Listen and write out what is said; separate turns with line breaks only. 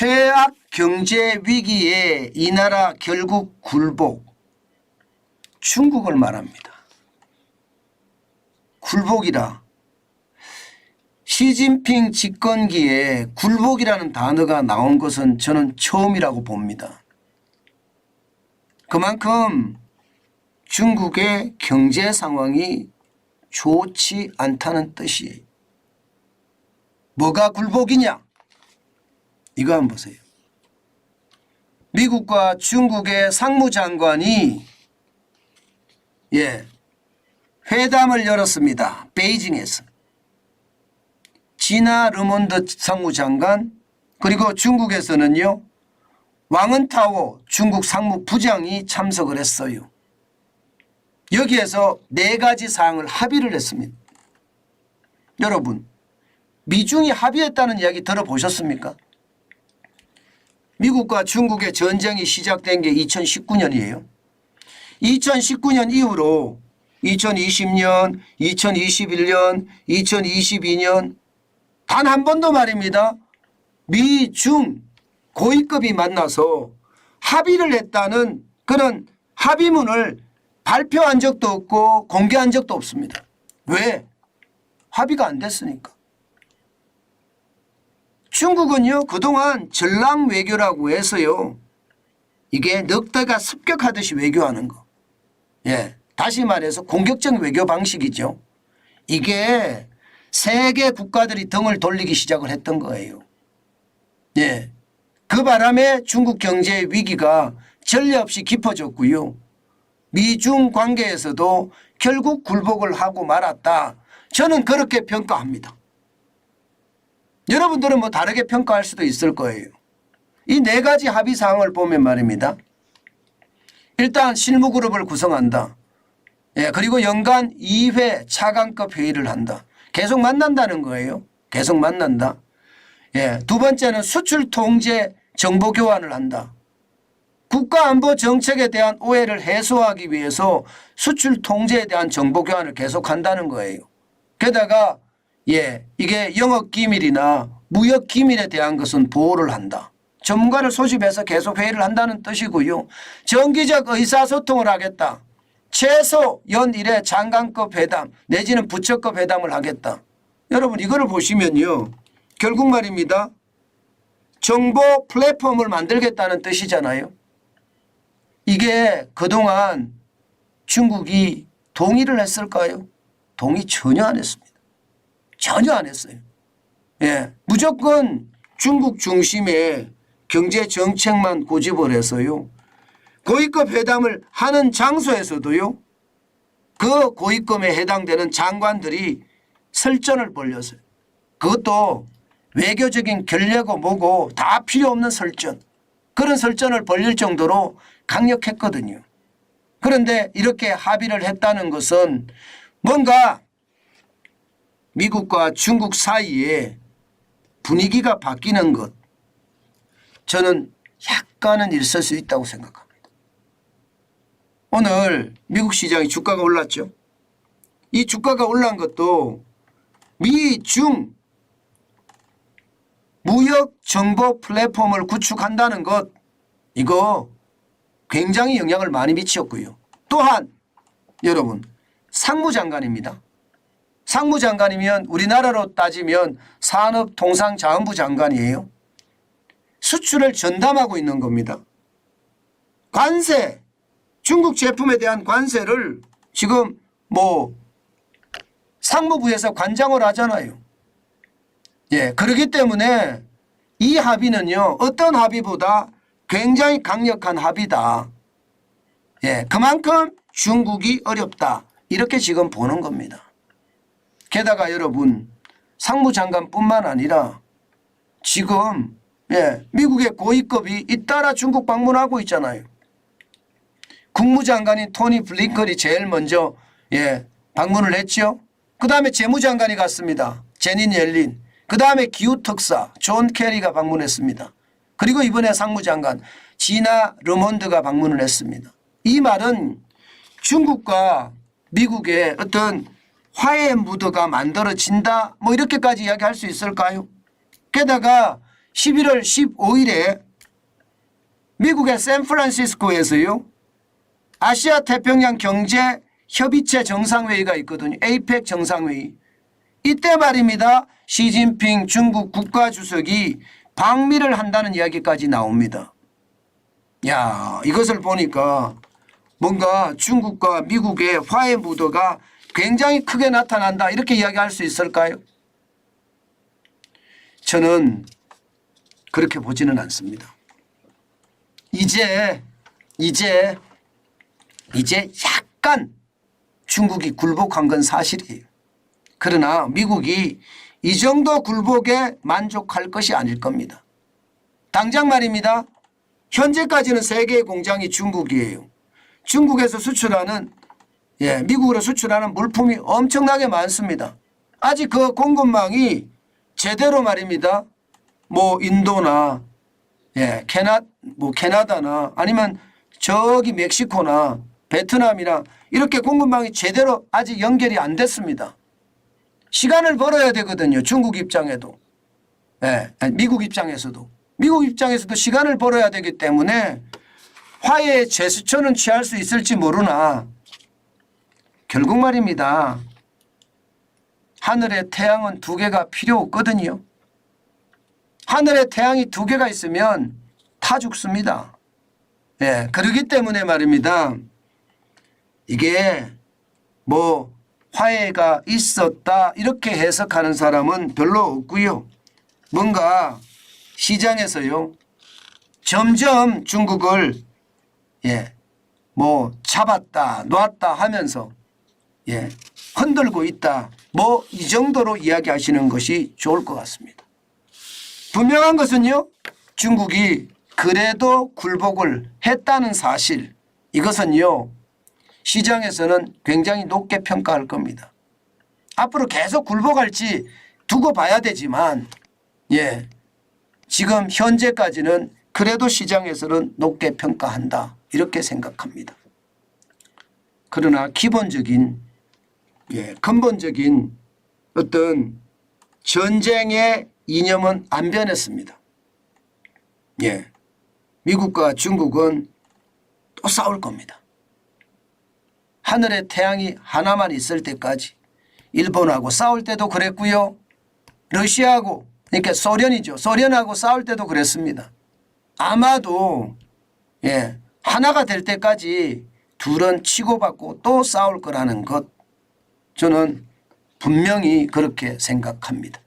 최악 경제 위기에 이 나라 결국 굴복. 중국을 말합니다. 굴복이라. 시진핑 집권기에 굴복이라는 단어가 나온 것은 저는 처음이라고 봅니다. 그만큼 중국의 경제 상황이 좋지 않다는 뜻이에요. 뭐가 굴복이냐? 이거 한번 보세요. 미국과 중국의 상무장관이 회담을 열었습니다. 베이징에서. 지나 르몬드 상무장관 그리고 중국에서는요. 왕은타오 중국 상무부장이 참석을 했어요. 여기에서 4가지 사항을 합의를 했습니다. 여러분 미중이 합의했다는 이야기 들어보셨습니까? 미국과 중국의 전쟁이 시작된 게 2019년이에요. 2019년 이후로 2020년, 2021년, 2022년 단 한 번도 말입니다. 미중 고위급이 만나서 합의를 했다는 그런 합의문을 발표한 적도 없고 공개한 적도 없습니다. 왜? 합의가 안 됐으니까. 중국은요 그동안 전랑 외교라고 해서요. 이게 늑대가 습격하듯이 외교하는 거. 다시 말해서 공격적 외교 방식이죠. 이게 세계 국가들이 등을 돌리기 시작을 했던 거예요. 그 바람에 중국 경제 위기가 전례 없이 깊어졌고요. 미중 관계에서도 결국 굴복을 하고 말았다. 저는 그렇게 평가합니다. 여러분들은 뭐 다르게 평가할 수도 있을 거예요. 이 4가지 합의 사항을 보면 말입니다. 일단 실무그룹을 구성한다. 그리고 연간 2회 차관급 회의를 한다. 계속 만난다는 거예요. 계속 만난다. 두 번째는 수출 통제 정보 교환을 한다. 국가안보 정책에 대한 오해를 해소하기 위해서 수출 통제에 대한 정보 교환을 계속한다는 거예요. 게다가 이게 영업기밀이나 무역기밀에 대한 것은 보호를 한다. 전문가를 소집해서 계속 회의를 한다는 뜻이고요. 정기적 의사소통을 하겠다. 최소 연 1회 장관급 회담 내지는 부처급 회담을 하겠다. 여러분 이거를 보시면요. 결국 말입니다. 정보 플랫폼을 만들겠다는 뜻이잖아요. 이게 그동안 중국이 동의를 했을까요? 동의 전혀 안 했습니다. 전혀 안 했어요. 무조건 중국 중심의 경제 정책만 고집을 해서요. 고위급 회담을 하는 장소에서도요. 그 고위급에 해당되는 장관들이 설전을 벌였어요. 그것도 외교적인 결례고 뭐고 다 필요 없는 설전. 그런 설전을 벌일 정도로 강력했거든요. 그런데 이렇게 합의를 했다는 것은 뭔가 미국과 중국 사이에 분위기가 바뀌는 것 저는 약간은 있을 수 있다고 생각합니다. 오늘 미국 시장이 주가가 올랐죠. 이 주가가 올라간 것도 미중 무역 정보 플랫폼을 구축한다는 것 이거 굉장히 영향을 많이 미쳤고요. 또한 여러분 상무장관입니다. 상무장관이면 우리나라로 따지면 산업통상자원부 장관이에요. 수출을 전담하고 있는 겁니다. 관세 중국 제품에 대한 관세를 지금 상무부에서 관장을 하잖아요. 그렇기 때문에 이 합의는요. 어떤 합의보다 굉장히 강력한 합의다. 그만큼 중국이 어렵다. 이렇게 지금 보는 겁니다. 게다가 여러분 상무장관뿐만 아니라 지금 미국의 고위급이 잇따라 중국 방문하고 있잖아요. 국무장관인 토니 블링컨이 제일 먼저 방문을 했죠. 그다음에 재무장관이 갔습니다. 제닛 옐린. 그다음에 기후특사 존 케리가 방문했습니다. 그리고 이번에 상무장관 지나 르몬드가 방문을 했습니다. 이 말은 중국과 미국의 어떤 화해 무드가 만들어진다 이렇게까지 이야기할 수 있을까요? 게다가 11월 15일에 미국의 샌프란시스코에서요. 아시아 태평양 경제 협의체 정상회의가 있거든요. 에이펙 정상회의. 이때 말입니다. 시진핑 중국 국가주석이 방미를 한다는 이야기까지 나옵니다. 야, 이것을 보니까 뭔가 중국과 미국의 화해 무드가 굉장히 크게 나타난다 이렇게 이야기할 수 있을까요? 저는 그렇게 보지는 않습니다. 이제 약간 중국이 굴복한 건 사실이에요. 그러나 미국이 이 정도 굴복에 만족할 것이 아닐 겁니다. 당장 말입니다. 현재까지는 세계의 공장이 중국이에요. 중국에서 수출하는 미국으로 수출하는 물품이 엄청나게 많습니다. 아직 그 공급망이 제대로 말입니다. 뭐 인도나 캐나다나 아니면 저기 멕시코나 베트남이나 이렇게 공급망이 제대로 아직 연결이 안 됐습니다. 시간을 벌어야 되거든요. 중국 입장에도. 미국 입장에서도. 미국 입장에서도 시간을 벌어야 되기 때문에 화해의 제스처는 취할 수 있을지 모르나 결국 말입니다. 하늘에 태양은 두 개가 필요 없거든요. 하늘에 태양이 두 개가 있으면 타 죽습니다. 그렇기 때문에 말입니다. 이게 뭐 화해가 있었다 이렇게 해석하는 사람은 별로 없고요. 뭔가 시장에서요. 점점 중국을 뭐 잡았다 놨다 하면서 흔들고 있다. 뭐 이 정도로 이야기하시는 것이 좋을 것 같습니다. 분명한 것은요. 중국이 그래도 굴복을 했다는 사실 이것은요. 시장에서는 굉장히 높게 평가할 겁니다. 앞으로 계속 굴복할지 두고 봐야 되지만 지금 현재까지는 그래도 시장에서는 높게 평가한다 이렇게 생각합니다. 그러나 기본적인 근본적인 어떤 전쟁의 이념은 안 변했습니다. 미국과 중국은 또 싸울 겁니다. 하늘에 태양이 하나만 있을 때까지 일본하고 싸울 때도 그랬고요. 러시아하고 그러니까 소련이죠. 소련하고 싸울 때도 그랬습니다. 아마도 하나가 될 때까지 둘은 치고받고 또 싸울 거라는 것 저는 분명히 그렇게 생각합니다.